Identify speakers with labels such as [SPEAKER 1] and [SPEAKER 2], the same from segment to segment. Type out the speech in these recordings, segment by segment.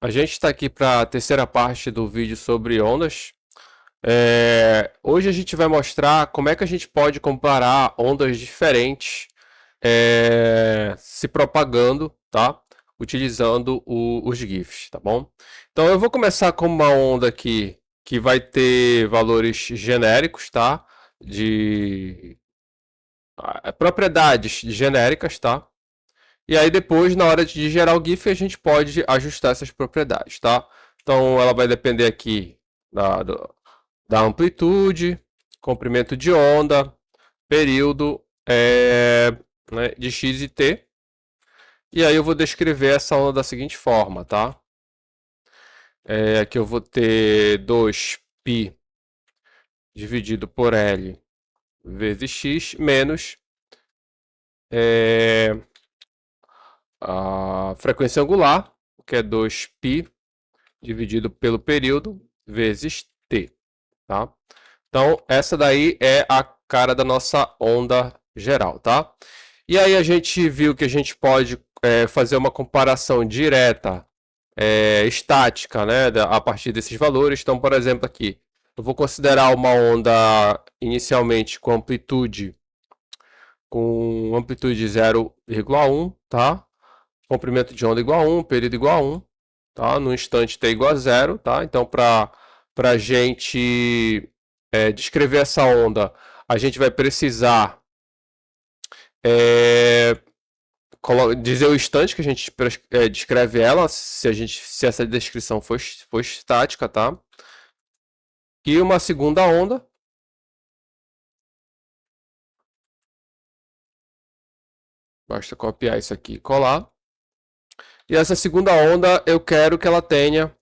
[SPEAKER 1] A gente está aqui para a terceira parte do vídeo sobre ondas. Hoje a gente vai mostrar como é que a gente pode comparar ondas diferentes se propagando, tá? Utilizando os GIFs, tá bom? Então eu vou começar com uma onda aqui que vai ter valores genéricos, tá? De propriedades genéricas, tá? E aí depois, na hora de gerar o GIF, a gente pode ajustar essas propriedades, tá? Então ela vai depender aqui da amplitude, comprimento de onda, período né, de x e t. E aí eu vou descrever essa onda da seguinte forma, tá? Aqui eu vou ter 2π dividido por L vezes x menos a frequência angular, que é 2π dividido pelo período vezes t, tá? Então, essa daí é a cara da nossa onda geral, tá? E aí a gente viu que a gente pode fazer uma comparação direta, estática, né, a partir desses valores. Então, por exemplo, aqui, eu vou considerar uma onda inicialmente com amplitude 0,1, tá? Comprimento de onda igual a 1, período igual a 1, tá? No instante t igual a 0, tá? Então, para a gente descrever essa onda, a gente vai precisar dizer o instante que a gente descreve ela, se essa descrição for estática, tá? E uma segunda onda. Basta copiar isso aqui e colar. E essa segunda onda eu quero que ela tenha,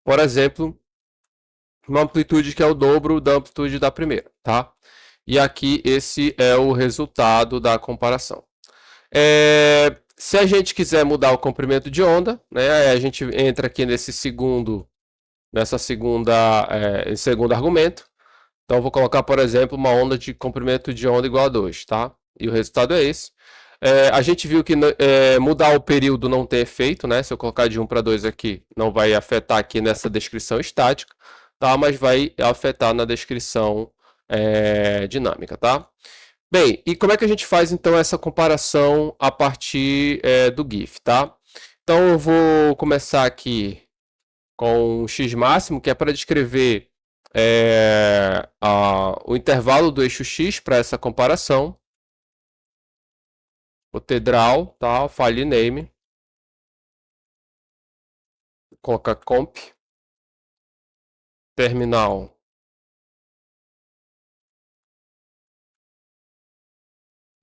[SPEAKER 1] por exemplo, uma amplitude que é o dobro da amplitude da primeira, tá? E aqui esse é o resultado da comparação. Se a gente quiser mudar o comprimento de onda, né, a gente entra aqui nesse segundo argumento. Então eu vou colocar, por exemplo, uma onda de comprimento de onda igual a 2, tá? E o resultado é esse. A gente viu que mudar o período não tem efeito, né? Se eu colocar de 1 para 2 aqui, não vai afetar aqui nessa descrição estática, tá? Mas vai afetar na descrição dinâmica, tá? Bem, e como é que a gente faz então essa comparação a partir do GIF, tá? Então eu vou começar aqui com o x máximo, que é para descrever o intervalo do eixo x para essa comparação. Vou ter draw, tá? File name. Vou colocar comp. Terminal.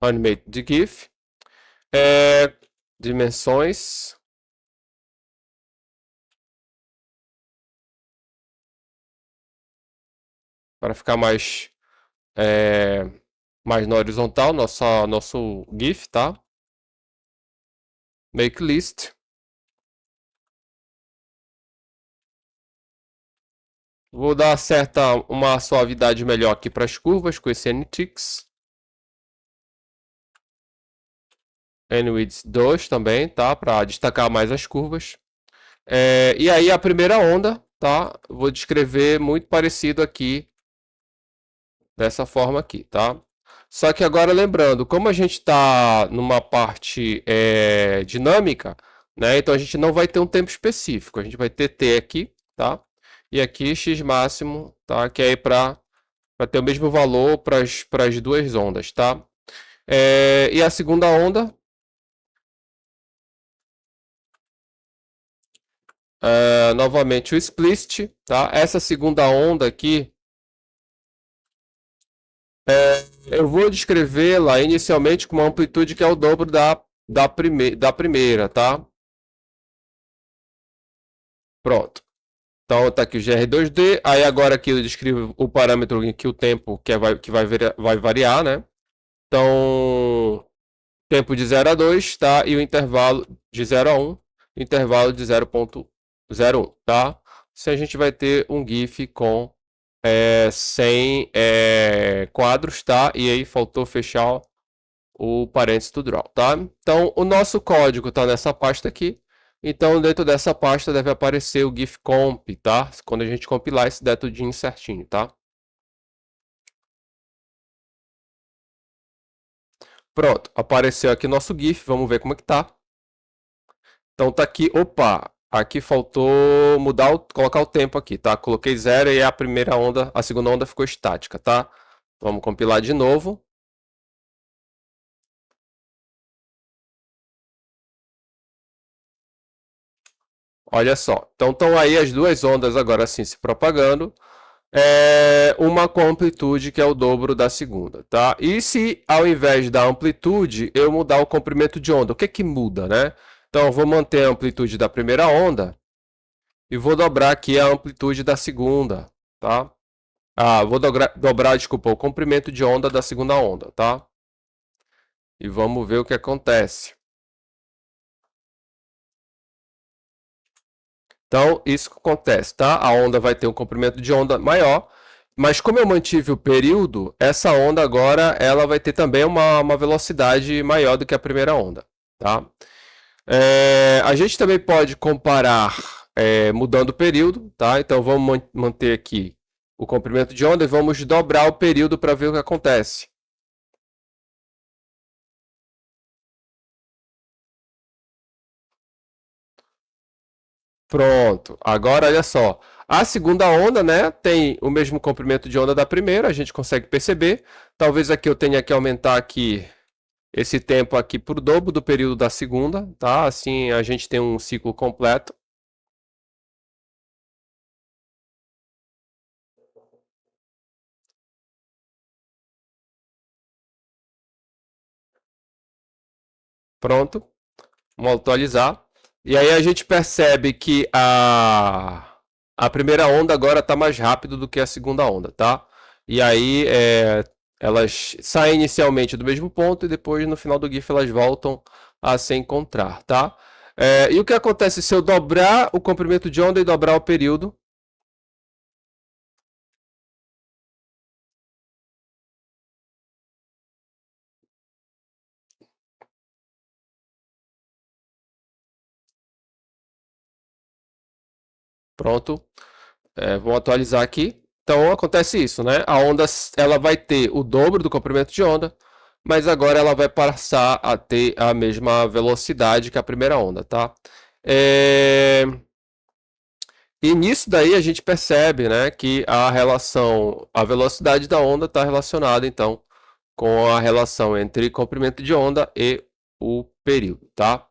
[SPEAKER 1] Animate de GIF. Dimensões. Para ficar mais na horizontal, nosso GIF, tá? Make list. Vou dar uma suavidade melhor aqui para as curvas com esse NTix. NWidth 2 também, tá? Para destacar mais as curvas. E aí a primeira onda, tá? Vou descrever muito parecido aqui, dessa forma aqui, tá? Só que agora lembrando, como a gente está numa parte dinâmica, né? Então a gente não vai ter um tempo específico. A gente vai ter t aqui, tá? E aqui x máximo, tá? Que é aí para ter o mesmo valor para as duas ondas, tá? E a segunda onda, novamente o explicit, tá? Essa segunda onda aqui, eu vou descrevê-la inicialmente com uma amplitude que é o dobro da primeira, tá? Pronto. Então tá aqui o GR2D, aí agora aqui eu descrevo o parâmetro em que o tempo que vai variar, né? Então, tempo de 0 a 2, tá? E o intervalo de 0 a 1, intervalo de 0,01, tá? Se a gente vai ter um GIF com 100 quadros, tá? E aí faltou fechar o parênteses do draw, tá? Então, o nosso código tá nessa pasta aqui. Então, dentro dessa pasta deve aparecer o GIF comp, tá? Quando a gente compilar esse der tudinho certinho, tá? Pronto, apareceu aqui nosso GIF, vamos ver como é que tá. Então tá aqui, opa, aqui faltou mudar, colocar o tempo aqui, tá? Coloquei 0 e a primeira onda, a segunda onda ficou estática, tá? Vamos compilar de novo. Olha só, então estão aí as duas ondas agora assim se propagando. Uma com amplitude que é o dobro da segunda, tá? E se ao invés da amplitude eu mudar o comprimento de onda, o que que muda, né? Então eu vou manter a amplitude da primeira onda e vou dobrar aqui a amplitude da segunda, tá? Vou dobrar, desculpa, o comprimento de onda da segunda onda, tá? E vamos ver o que acontece. Então, isso que acontece, tá? A onda vai ter um comprimento de onda maior, mas como eu mantive o período, essa onda agora ela vai ter também uma velocidade maior do que a primeira onda, tá? A gente também pode comparar mudando o período, tá? Então vamos manter aqui o comprimento de onda e vamos dobrar o período para ver o que acontece. Pronto. Agora olha só. A segunda onda, né, tem o mesmo comprimento de onda da primeira, a gente consegue perceber. Talvez aqui eu tenha que aumentar aqui esse tempo aqui por dobro do período da segunda, tá? Assim a gente tem um ciclo completo. Pronto. Vamos atualizar. E aí a gente percebe que a primeira onda agora está mais rápido do que a segunda onda, tá? E aí elas saem inicialmente do mesmo ponto e depois no final do GIF elas voltam a se encontrar, tá? E o que acontece se eu dobrar o comprimento de onda e dobrar o período? Pronto. Vamos atualizar aqui. Então acontece isso, né? A onda ela vai ter o dobro do comprimento de onda, mas agora ela vai passar a ter a mesma velocidade que a primeira onda, tá? É... E nisso daí a gente percebe, né, que a velocidade da onda está relacionada, então, com a relação entre comprimento de onda e o período, tá?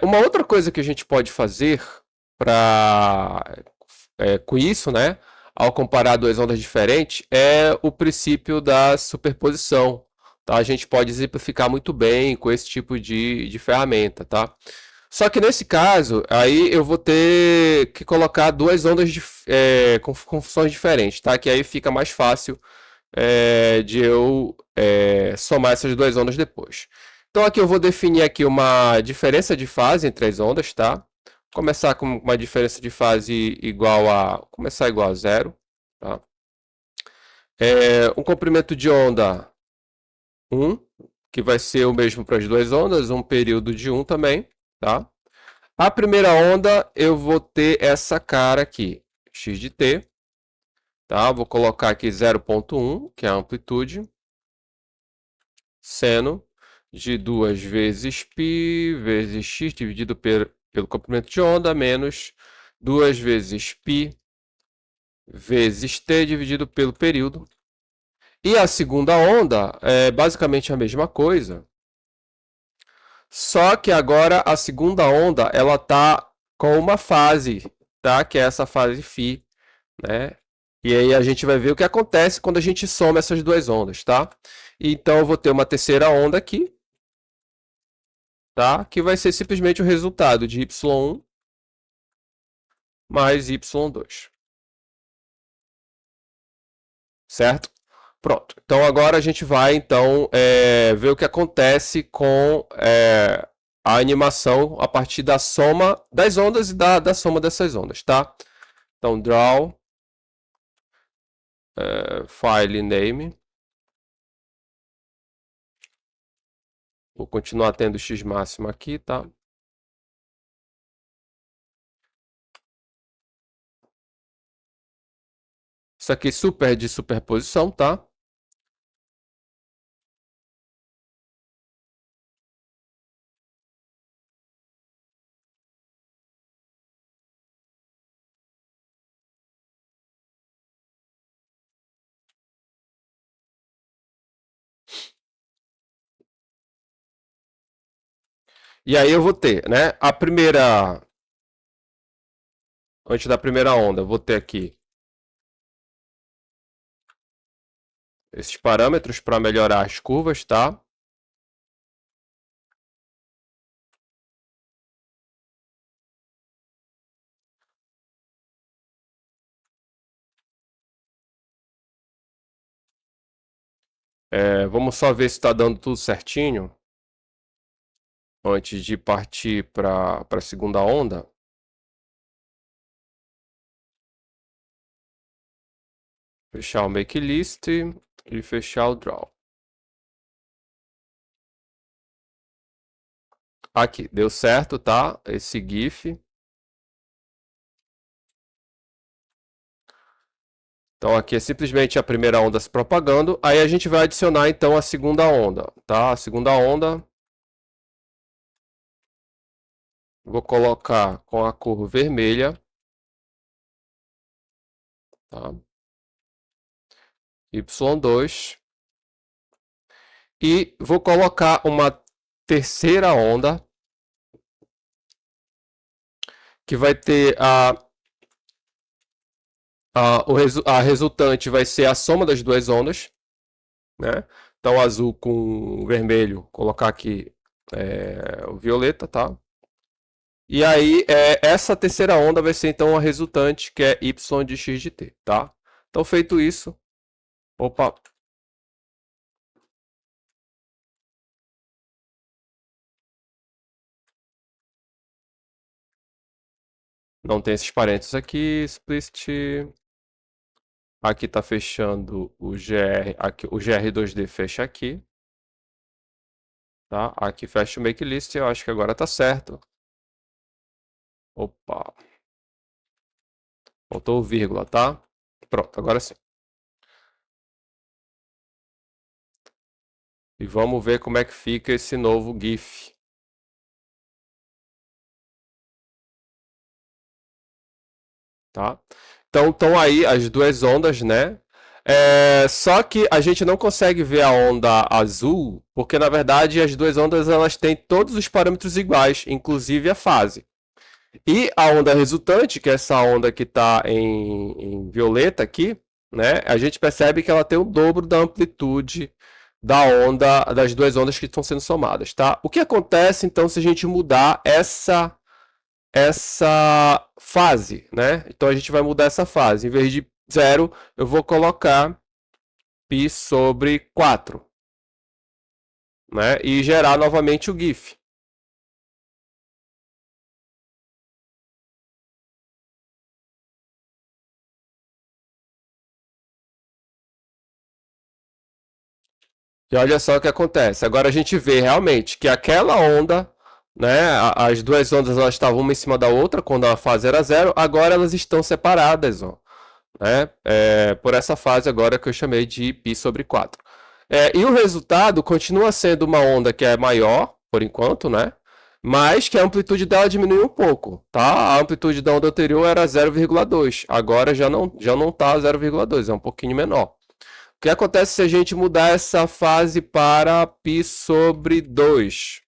[SPEAKER 1] Uma outra coisa que a gente pode fazer para com isso, né, ao comparar duas ondas diferentes, é o princípio da superposição. Tá? A gente pode exemplificar muito bem com esse tipo de ferramenta, tá? Só que nesse caso, aí eu vou ter que colocar duas ondas com funções diferentes, tá? Que aí fica mais fácil de eu somar essas duas ondas depois. Então aqui eu vou definir aqui uma diferença de fase entre as ondas, tá? Começar com uma diferença de fase começar igual a zero, tá? Um comprimento de onda 1, que vai ser o mesmo para as duas ondas, um período de 1 também, tá? A primeira onda eu vou ter essa cara aqui, x de t, tá? Vou colocar aqui 0,1, que é a amplitude, seno de 2 vezes π vezes x dividido pelo comprimento de onda menos 2 vezes π vezes t dividido pelo período. E a segunda onda é basicamente a mesma coisa, só que agora a segunda onda ela tá com uma fase, tá? Que é essa fase φ, né? E aí a gente vai ver o que acontece quando a gente soma essas duas ondas, tá? Então eu vou ter uma terceira onda aqui, tá? Que vai ser simplesmente o resultado de y1 mais y2, certo? Pronto. Então agora a gente vai então ver o que acontece com a animação a partir da soma das ondas e da soma dessas ondas, tá? Então draw file name. Vou continuar tendo x máximo aqui, tá? Isso aqui super de superposição, tá? E aí eu vou ter, né? A primeira. Antes da primeira onda, eu vou ter aqui esses parâmetros para melhorar as curvas, tá? Vamos só ver se está dando tudo certinho antes de partir para a segunda onda. Fechar o make list e fechar o draw. Aqui, deu certo, tá? Esse GIF. Então aqui é simplesmente a primeira onda se propagando. Aí a gente vai adicionar então a segunda onda, tá? A segunda onda. Vou colocar com a cor vermelha. Tá? Y2. E vou colocar uma terceira onda. Que vai ter a resultante vai ser a soma das duas ondas, né? Então azul com vermelho, colocar aqui o violeta, tá? E aí essa terceira onda vai ser então a resultante, que é y de x de t, tá? Então feito isso, opa, não tem esses parênteses aqui, explicit. Aqui está fechando o GR, aqui, o GR2D fecha aqui. Tá? Aqui fecha o make list, eu acho que agora está certo. Opa. Faltou o vírgula, tá? Pronto, agora sim. E vamos ver como é que fica esse novo GIF. Tá? Então estão aí as duas ondas, né? Só que a gente não consegue ver a onda azul, porque na verdade as duas ondas elas têm todos os parâmetros iguais, inclusive a fase. E a onda resultante, que é essa onda que está em violeta aqui, né? A gente percebe que ela tem o dobro da amplitude da onda, das duas ondas que estão sendo somadas, tá? O que acontece então se a gente mudar essa fase, né? Então a gente vai mudar essa fase. Em vez de 0, eu vou colocar π sobre 4, né? E gerar novamente o GIF. E olha só o que acontece. Agora a gente vê realmente que aquela onda, né? As duas ondas elas estavam uma em cima da outra quando a fase era 0, agora elas estão separadas, ó, né? Por essa fase agora que eu chamei de π sobre 4. E o resultado continua sendo uma onda que é maior, por enquanto, né? Mas que a amplitude dela diminui um pouco, tá? A amplitude da onda anterior era 0,2, agora já não tá 0,2, é um pouquinho menor. O que acontece se a gente mudar essa fase para π sobre 2?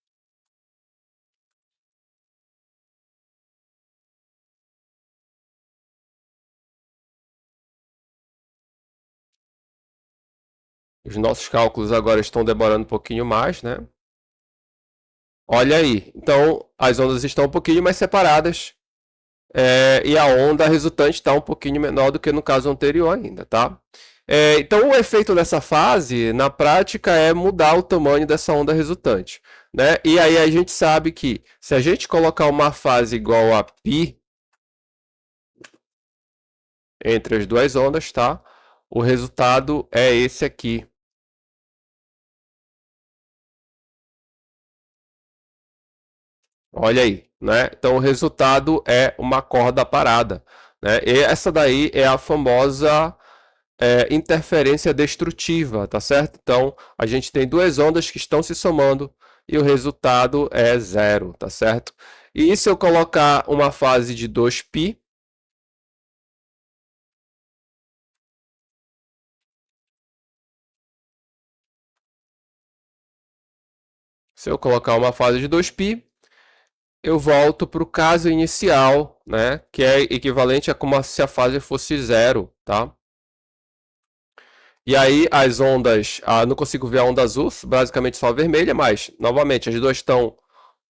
[SPEAKER 1] Os nossos cálculos agora estão demorando um pouquinho mais, né? Olha aí. Então, as ondas estão um pouquinho mais separadas. E a onda resultante está um pouquinho menor do que no caso anterior ainda, tá? Então, o efeito dessa fase, na prática, é mudar o tamanho dessa onda resultante, né? E aí a gente sabe que se a gente colocar uma fase igual a π entre as duas ondas, tá? O resultado é esse aqui. Olha aí, né? Então o resultado é uma corda parada, né? E essa daí é a famosa interferência destrutiva, tá certo? Então, a gente tem duas ondas que estão se somando e o resultado é zero, tá certo? E se eu colocar uma fase de 2π, se eu colocar uma fase de 2π, eu volto para o caso inicial, né, que é equivalente a como se a fase fosse zero, tá? E aí as ondas, não consigo ver a onda azul, basicamente só a vermelha, mas novamente as duas estão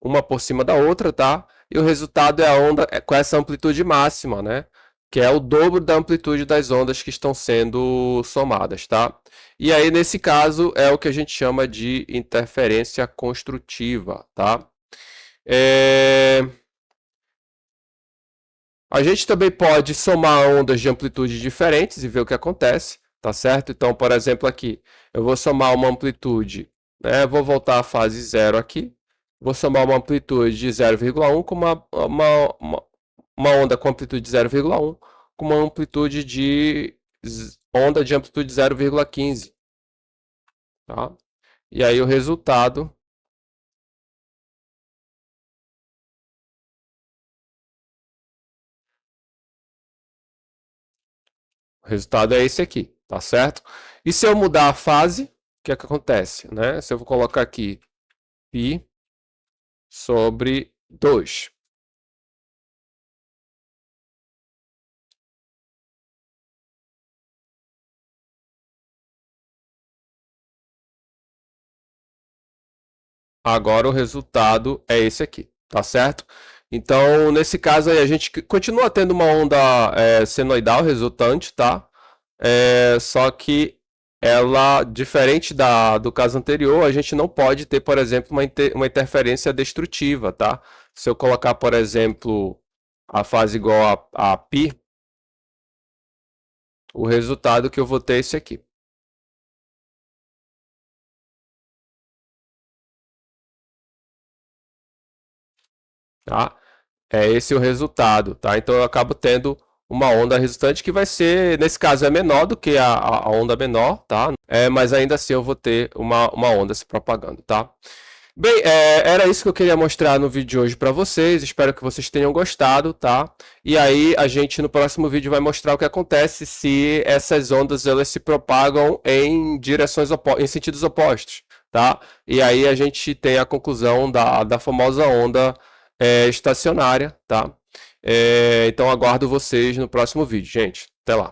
[SPEAKER 1] uma por cima da outra, tá? E o resultado é a onda com essa amplitude máxima, né? Que é o dobro da amplitude das ondas que estão sendo somadas, tá? E aí nesse caso é o que a gente chama de interferência construtiva, tá? A gente também pode somar ondas de amplitude diferentes e ver o que acontece, tá certo? Então, por exemplo, aqui, eu vou somar uma amplitude, né? Vou voltar à fase zero aqui, vou somar uma amplitude de 0,1 com uma onda com amplitude de 0,1 com uma amplitude de onda de amplitude 0,15, tá? E aí o resultado é esse aqui, tá certo? E se eu mudar a fase, o que é que acontece, né? Se eu vou colocar aqui π sobre 2. Agora o resultado é esse aqui, tá certo? Então, nesse caso aí, a gente continua tendo uma onda senoidal resultante, tá? Só que ela, diferente do caso anterior, a gente não pode ter, por exemplo, uma interferência destrutiva, tá? Se eu colocar, por exemplo, a fase igual a π, o resultado que eu vou ter é esse aqui. Tá? É esse o resultado, tá? Então eu acabo tendo uma onda resultante que vai ser, nesse caso, é menor do que a onda menor, tá? Mas ainda assim eu vou ter uma onda se propagando, tá? Bem, era isso que eu queria mostrar no vídeo de hoje para vocês. Espero que vocês tenham gostado, tá? E aí a gente no próximo vídeo vai mostrar o que acontece se essas ondas elas se propagam em em sentidos opostos, tá? E aí a gente tem a conclusão da famosa onda estacionária, tá? Então aguardo vocês no próximo vídeo, gente. Até lá.